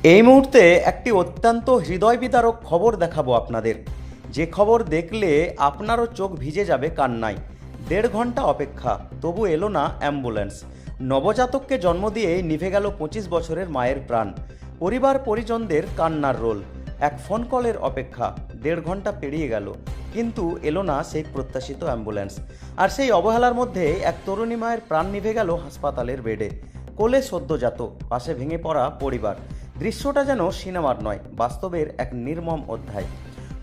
এই মুহূর্তে একটি অত্যন্ত হৃদয় বিদারক খবর দেখাবো আপনাদের, যে খবর দেখলে আপনারও চোখ ভিজে যাবে কান্নায়। 1.5 ঘন্টা অপেক্ষা, তবু এলো না অ্যাম্বুলেন্স। নবজাতককে জন্ম দিয়ে নিভে গেল 25 বছরের মায়ের প্রাণ। পরিবার পরিজনদের কান্নার রোল। এক ফোন কলের অপেক্ষা, 1.5 ঘন্টা পেরিয়ে গেল, কিন্তু এলো না সেই প্রত্যাশিত অ্যাম্বুলেন্স। আর সেই অবহেলার মধ্যে এক তরুণী মায়ের প্রাণ নিভে গেল হাসপাতালের বেডে। কোলে সদ্যজাত, পাশে ভেঙে পড়া পরিবার। দৃশ্যটা যেন সিনেমার নয়, বাস্তবের এক নির্মম অধ্যায়।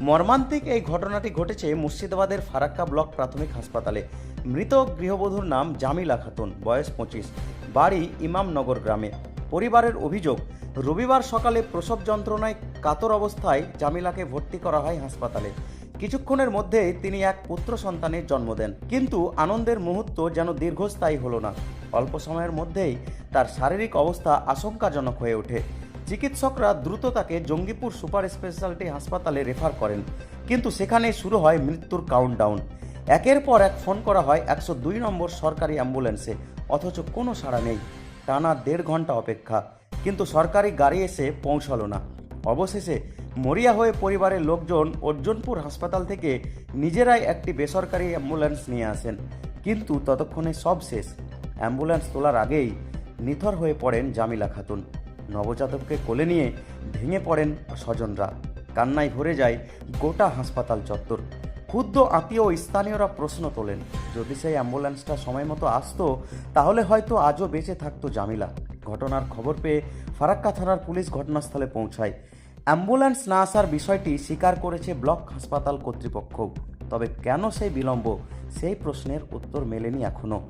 মর্মান্তিক এই ঘটনাটি ঘটেছে মুর্শিদাবাদের ফারাক্কা ব্লক প্রাথমিক হাসপাতালে। মৃত গৃহবধূর নাম জামিলা খাতুন, বয়স 25, বাড়ি ইমামনগর গ্রামে। পরিবারের অভিযোগ, রবিবার সকালে প্রসব যন্ত্রণায় কাতর অবস্থায় জামিলাকে ভর্তি করা হয় হাসপাতালে। কিছুক্ষণের মধ্যেই তিনি এক পুত্র সন্তানের জন্ম দেন, কিন্তু আনন্দের মুহূর্ত যেন দীর্ঘস্থায়ী হলো না। অল্প সময়ের মধ্যেই তার শারীরিক অবস্থা আশঙ্কাজনক হয়ে ওঠে। চিকিৎসকরা দ্রুত তাকে জঙ্গিপুর সুপার স্পেশালিটি হাসপাতালে রেফার করেন, কিন্তু সেখানে শুরু হয় মৃত্যুর কাউন্টডাউন। একের পর এক ফোন করা হয় 102 নম্বর সরকারি অ্যাম্বুলেন্সে, অথচ কোনো সাড়া নেই। টানা 1.5 ঘন্টা অপেক্ষা, কিন্তু সরকারি গাড়ি এসে পৌঁছালো না। অবশেষে মরিয়া হয়ে পরিবারের লোকজন অর্জুনপুর হাসপাতাল থেকে নিজেরাই একটি বেসরকারি অ্যাম্বুলেন্স নিয়ে আসেন, কিন্তু ততক্ষণে সব শেষ। অ্যাম্বুলেন্স তোলার আগেই নিথর হয়ে পড়েন জামিলা খাতুন। নবজাতককে কোলে নিয়ে ভেঙে পড়েন স্বজনরা। কান্নায় ভরে যায় গোটা হাসপাতাল চত্বর। ক্ষুব্ধ আত্মীয় ও স্থানীয়রা প্রশ্ন তোলেন, যদি সেই অ্যাম্বুলেন্সটা সময় মতো আসতো, তাহলে হয়তো আজও বেঁচে থাকতো জামিলা। ঘটনার খবর পেয়ে ফারাক্কা থানার পুলিশ ঘটনাস্থলে পৌঁছায়। অ্যাম্বুলেন্স না আসার বিষয়টি স্বীকার করেছে ব্লক হাসপাতাল কর্তৃপক্ষ। তবে কেন সেই বিলম্ব, সেই প্রশ্নের উত্তর মেলেনি এখনও।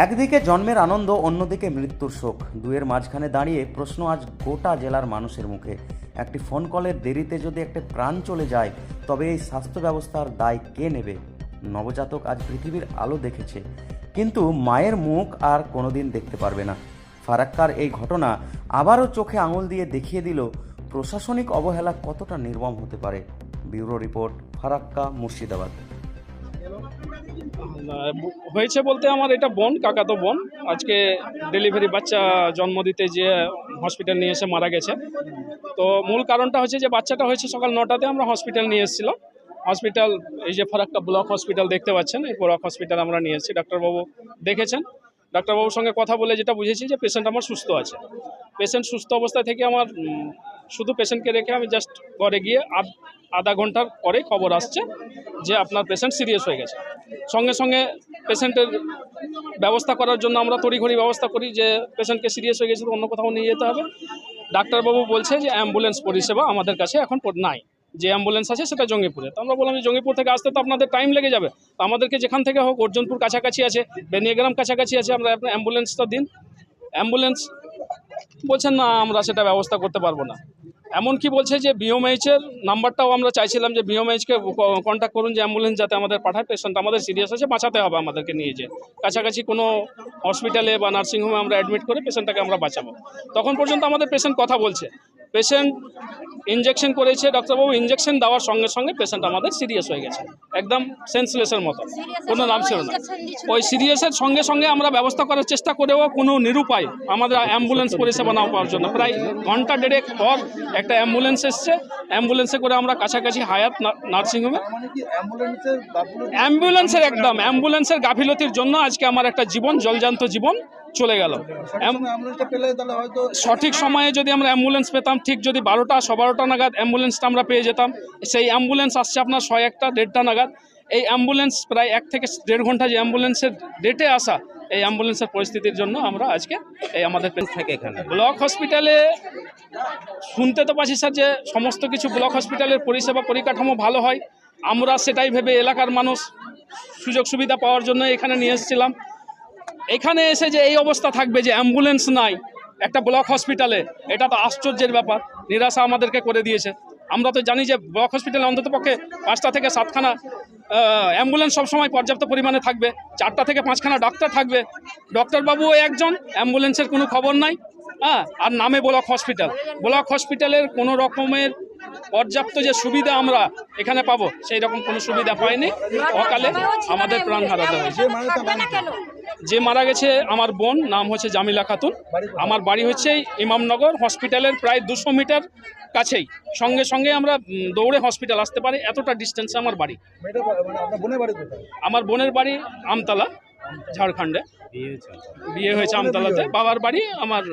একদিকে জন্মের আনন্দ, অন্যদিকে মৃত্যুর শোক। দুয়ের মাঝখানে দাঁড়িয়ে প্রশ্ন আজ গোটা জেলার মানুষের মুখে। একটি ফোন কলের দেরিতে যদি একটা প্রাণ চলে যায়, তবে এই স্বাস্থ্য ব্যবস্থার দায় কে নেবে? নবজাতক আজ পৃথিবীর আলো দেখেছে, কিন্তু মায়ের মুখ আর কোনোদিন দেখতে পারবে না। ফারাক্কার এই ঘটনা আবারও চোখে আঙুল দিয়ে দেখিয়ে দিল প্রশাসনিক অবহেলা কতটা নির্মম হতে পারে। Bureau report, Farakka, Murshidabad. হয়েছে বলতে আমার এটা বোন, কাকাতো বোন। আজকে ডেলিভারি বাচ্চা জন্ম দিতে যে হসপিটাল নিয়ে এসে মারা গেছে। তো মূল কারণটা হচ্ছে যে বাচ্চাটা হয়েছে সকাল 9টাতে, আমরা হসপিটাল নিয়ে এসেছিলাম। হসপিটাল এই যে ফারাক্কা ব্লক হসপিটাল দেখতে পাচ্ছেন, এই ব্লক হসপিটাল আমরা নিয়ে এসেছি। ডাক্তারবাবু দেখেছেন, ডাক্তারবাবুর সঙ্গে কথা বলে যেটা বুঝেছি যে পেশেন্ট আমার সুস্থ আছে। পেশেন্ট সুস্থ অবস্থা থেকে আমার শুধু পেশেন্টকে রেখে আমি জাস্ট ঘরে গিয়ে আধা ঘন্টার পরে খবর আসছে যে আপনার পেশেন্ট সিরিয়াস হয়ে গেছে। সঙ্গে সঙ্গে পেশেন্টের ব্যবস্থা করার জন্য আমরা তড়িঘড়ি ব্যবস্থা করি যে পেশেন্টকে সিরিয়াস হয়ে গেছে তো অন্য কোথাও নিয়ে যেতে হবে। ডাক্তারবাবু বলছে যে অ্যাম্বুলেন্স পরিষেবা আমাদের কাছে এখন নাই, যে অ্যাম্বুলেন্স আছে সেটা জঙ্গিপুরে। তো আমরা বললাম যে জঙ্গিপুর থেকে আসতে তো আপনাদের টাইম লেগে যাবে, তো আমাদেরকে যেখান থেকে হোক, অর্জুনপুর কাছাকাছি আছে, বেনিয়াগ্রাম কাছাকাছি আছে, আমরা আপনার অ্যাম্বুলেন্সটা দিন। অ্যাম্বুলেন্স বলছেন না, আমরা সেটা ব্যবস্থা করতে পারবো না। এমনকি বলছে যে বিওমএইচের নাম্বারটাও আমরা চাইছিলাম যে বিওমএইচকে কন্ট্যাক্ট করুন যে অ্যাম্বুলেন্স যাতে আমাদের পাঠায়, পেশেন্ট আমাদের সিরিয়াস আছে, বাঁচাতে হবে আমাদেরকে নিয়ে যে কাছাকাছি কোনো হসপিটালে বা নার্সিংহোমে আমরা অ্যাডমিট করে পেশেন্টটাকে আমরা বাঁচাবো। তখন পর্যন্ত আমাদের পেশেন্ট কথা বলছে। পেশেন্ট ইঞ্জেকশন করেছে, ডাক্তারবাবু ইঞ্জেকশন দেওয়ার সঙ্গে সঙ্গে পেশেন্ট আমাদের সিরিয়াস হয়ে গেছে, একদম সেন্সলেসের মতো, কোনো নাম ছিল না। ওই সিরিয়াসের সঙ্গে সঙ্গে আমরা ব্যবস্থা করার চেষ্টা করেও কোনো নিরুপায় আমাদের অ্যাম্বুলেন্স পরিষেবা না পাওয়ার জন্য প্রায় ঘন্টা দেড়েক পর একটা অ্যাম্বুলেন্স এসছে। অ্যাম্বুলেন্সে করে আমরা কাছাকাছি হায়াত নার্সিংহোমে, অ্যাম্বুলেন্সের গাফিলতির জন্য আজকে আমার একটা জীবন, জলজান্ত জীবন চলে গেল। সঠিক সময়ে যদি আমরা অ্যাম্বুলেন্স পেতাম, ঠিক যদি 12টা 12:15 নাগাদ অ্যাম্বুলেন্সটা আমরা পেয়ে যেতাম। সেই অ্যাম্বুলেন্স আসছে আপনার 101টা 1:30টা নাগাদ। এই অ্যাম্বুলেন্স প্রায় 1 থেকে 1.5 ঘন্টা যে অ্যাম্বুলেন্সের ডেটে আসা, এই অ্যাম্বুলেন্সের পরিস্থিতির জন্য আমরা আজকে এই আমাদের থাকে এখানে ব্লক হসপিটালে শুনতে তো পাচ্ছি স্যার যে সমস্ত কিছু ব্লক হসপিটালের পরিষেবা পরিকাঠামো ভালো হয়। আমরা সেটাই ভেবে এলাকার মানুষ সুযোগ সুবিধা পাওয়ার জন্য এখানে নিয়ে এসেছিলাম। এখানে এসে যে এই অবস্থা থাকবে যে অ্যাম্বুলেন্স নাই একটা ব্লক হসপিটালে, এটা তো আশ্চর্যের ব্যাপার। নিরাশা আমাদেরকে করে দিয়েছে। আমরা তো জানি যে ব্লক হসপিটালে অন্তত পক্ষে 5টা থেকে 7খানা অ্যাম্বুলেন্স সবসময় পর্যাপ্ত পরিমাণে থাকবে, 4টা থেকে 5খানা ডাক্তার থাকবে। ডক্টরবাবুও একজন, অ্যাম্বুলেন্সের কোনো খবর নাই। আর নামে ব্লক হসপিটালের কোনো রকমের পর্যাপ্ত যে সুবিধা আমরা এখানে পাবো সেই রকম কোনো সুবিধা পাইনি। অকালে আমাদের প্রাণ হারাতে হয়েছে। যে মারা গেছে আমার বোন, নাম হচ্ছে জামিলা খাতুন। আমার বাড়ি হচ্ছে ইমামনগর হসপিটালের প্রায় 200 মিটার কাছেই। সঙ্গে সঙ্গে আমরা দৌড়ে হসপিটাল আসতে পারি, এতটা ডিস্টেন্সে আমার বাড়ি। আমার বোনের বাড়ি আমতলা, ঝাড়খণ্ডে। বিয়ে হয়েছে আমতলাতে। বাবার বাড়ি আমার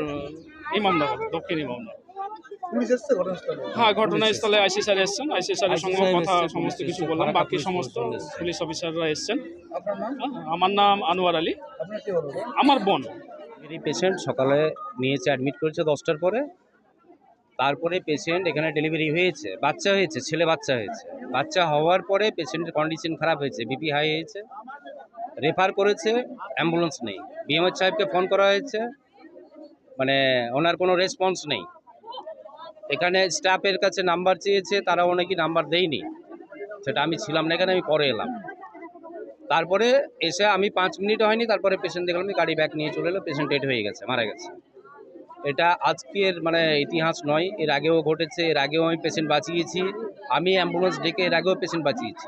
ইমামনগর, দক্ষিণ ইমামনগর। হ্যাঁ, ঘটনাস্থলে আইসি স্যার এসছেন। আইসি স্যারের সঙ্গে কথা সমস্ত কিছু বললাম। বাকি সমস্ত পুলিশ অফিসাররা এসছেন। আমার নাম আনোয়ার আলী, আমার বোন। এই পেশেন্ট সকালে নিয়েছে, অ্যাডমিট করেছে 10টার পরে। তারপরে পেশেন্ট এখানে ডেলিভারি হয়েছে, বাচ্চা হয়েছে, ছেলে বাচ্চা হয়েছে। বাচ্চা হওয়ার পরে পেশেন্টের কন্ডিশন খারাপ হয়েছে, বিপি হাই হয়েছে, রেফার করেছে, অ্যাম্বুলেন্স নেই। বিএমএইচ সাহেবকে ফোন করা হয়েছে, মানে ওনার কোনো রেসপন্স নেই। এখানে স্টাফের কাছে নাম্বার চেয়েছে, তারা অনেকই নাম্বার দেয়নি। সেটা আমি ছিলাম না এখানে, আমি পরে এলাম। তারপরে এসে আমি 5 মিনিট হয়নি, তারপরে পেশেন্ট দেখলাম গাড়ি ব্যাক নিয়ে চলে এলো, পেশেন্ট ডেড হয়ে গেছে, মারা গেছে। এটা আজকের মানে ইতিহাস নয়, এর আগেও ঘটেছে। এর আগেও আমি পেশেন্ট বাঁচিয়েছি, আমি অ্যাম্বুলেন্স ডেকে এর আগেও পেশেন্ট বাঁচিয়েছি।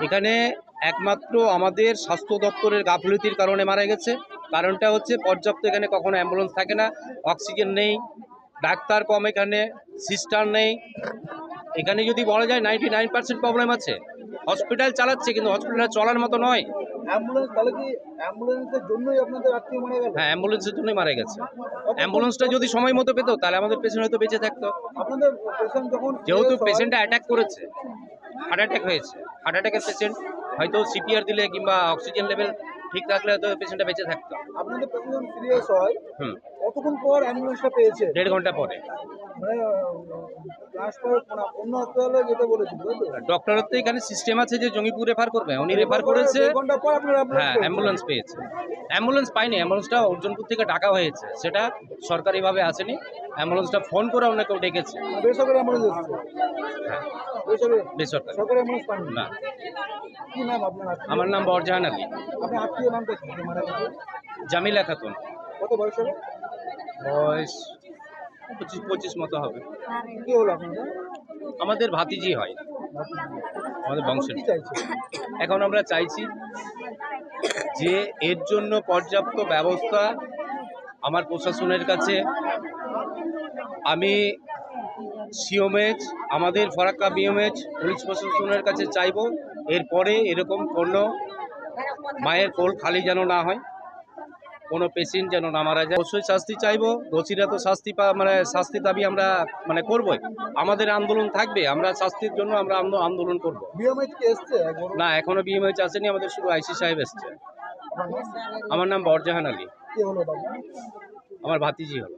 এখানে একমাত্র আমাদের স্বাস্থ্য দপ্তরের গাফিলতির কারণে মারা গেছে। কারণটা হচ্ছে পর্যাপ্ত এখানে কখনো অ্যাম্বুলেন্স থাকে না, অক্সিজেন নেই, ডাক্তার কম, এখানে সিস্টার নেই। এখানে যদি বলা যায় 99% প্রবলেম আছে। হসপিটাল চালাচ্ছে কিন্তু হসপিটাল চলার মতো নয়। হ্যাঁ, অ্যাম্বুলেন্সের জন্যই মারা গেছে। অ্যাম্বুলেন্সটা যদি সময় মতো পেতো তাহলে আমাদের পেশেন্ট হয়তো বেঁচে থাকতো। যেহেতু পেশেন্টটা অ্যাটাক করেছে, হার্ট অ্যাটাক হয়েছে, হার্ট অ্যাটাকের পেশেন্ট হয়তো সিপিআর দিলে কিংবা অক্সিজেন লেভেল ঠিক রাখলে হয়তো পেশেন্টটা বেঁচে থাকতো। আপনাদের পেশেন্ট সিরিয়াস হয়, কতক্ষণ পর অ্যাম্বুলেন্সটা পেয়েছে? 1.5 ঘন্টা পরে। মানে ট্রান্সফার অন্য হাসপাতালে যেতে বলেছিল তো? ডক্টরের তো এখানে সিস্টেম আছে যে জঙ্গিপুর রেফার করবে, উনি রেফার করেছে। 1 ঘন্টা পর আপনারা হ্যাঁ, অ্যাম্বুলেন্স পেয়েছে। অ্যাম্বুলেন্স পাইনি, অ্যাম্বুলেন্সটা অর্জুনপুর থেকে ডাকা হয়েছে, সেটা সরকারিভাবে আসেনি। অ্যাম্বুলেন্সটা ফোন করে অন্য কেউ ডেকেছে। বেসরকারি অ্যাম্বুলেন্স এসেছে? হ্যাঁ, বেসরকারি। সরকারি অ্যাম্বুলেন্স পাননি? না। কি নাম আপনার আত্মীয়? আমার নাম বরজাহান আলী। আপনার আত্মীয় নামটা কি মারা গেছে? জামিলা খাতুন। কত বয়স হবে? বয়স 25 মতো হবে। কি হলো আপনাদের? আমাদের ভাতিজি হয়, আমাদের বংশের। কি চাইছে? এখন আমরা চাইছি যে এর জন্য পর্যাপ্ত ব্যবস্থা আমার প্রশাসনের কাছে। আমি সিওমএইচ, আমাদের ফরাক্কা বিএমএইচ, পুলিশ প্রশাসনের কাছে চাইব এরপরে এরকম কোনো মায়ের কোল খালি যেন না হয়, কোনো পেশেন্ট যেন না মারা যায়। অবশ্যই শাস্তি চাইব, দোষীরা তো শাস্তি শাস্তি দাবি আমরা করবই। আমাদের আন্দোলন থাকবে, আমরা শাস্তির জন্য আমরা আন্দোলন করব। বিএমএইচ কি এসছে একবার? না, এখনো বিএমএইচ আসেনি, আমাদের শুধু আইসি সাহেব এসছে। আমার নাম বরজাহান আলী। কি হলো বাবা? আমার ভাতিজি হলো।